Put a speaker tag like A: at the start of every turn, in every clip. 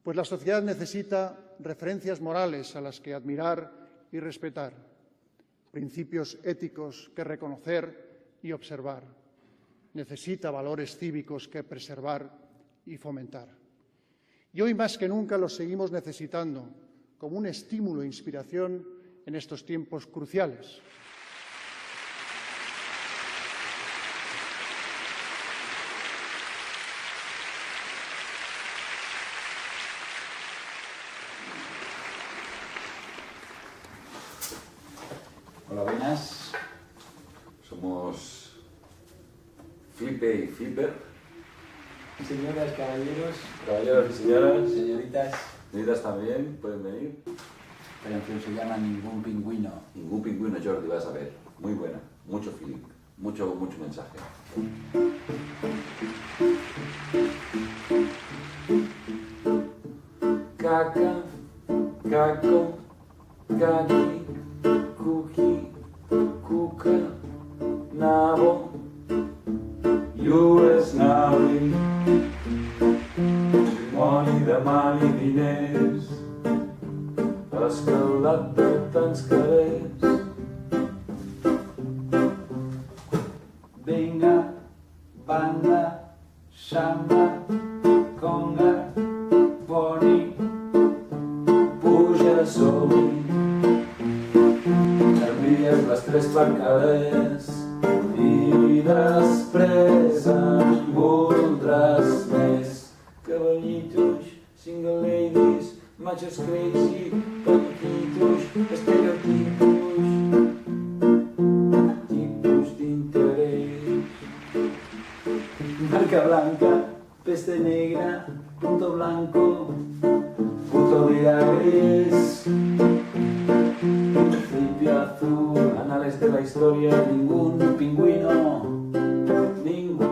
A: Pues la sociedad necesita referencias morales a las que admirar y respetar, principios éticos que reconocer y observar. Necesita valores cívicos que preservar y fomentar. Y hoy más que nunca los seguimos necesitando como un estímulo e inspiración en estos tiempos cruciales.
B: Hola, buenas. Somos Flipe y Flipper.
C: Señoras, caballeros,
B: Caballeros y señoras.
C: señoritas,
B: Señoritas también pueden venir.
C: la canción se llama Ningún pingüino.
B: Ningún pingüino, Jordi, vas a ver. Muy buena. Mucho feeling. Mucho mensaje. Caca, caco, caqui, cuqui, cuca, nabo, US Navy, dimoni de mal i diners, escalat de tants carrers.
C: Venga, banda, samba, conga, poni,
B: Puja, som-hi, canvies les tres pancades i després en voldràs més. Cavallitos, single ladies, machos crazy, paquitos, estereotipos, tipus d'interès.
C: marca blanca, peste negra, punto blanco, puto día gris,
B: Principio azul, anales de la historia, ningún pingüino, ninguno.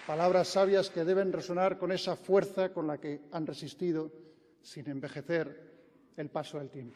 A: Palabras sabias que deben resonar con esa fuerza con la que han resistido, sin envejecer, el paso del tiempo.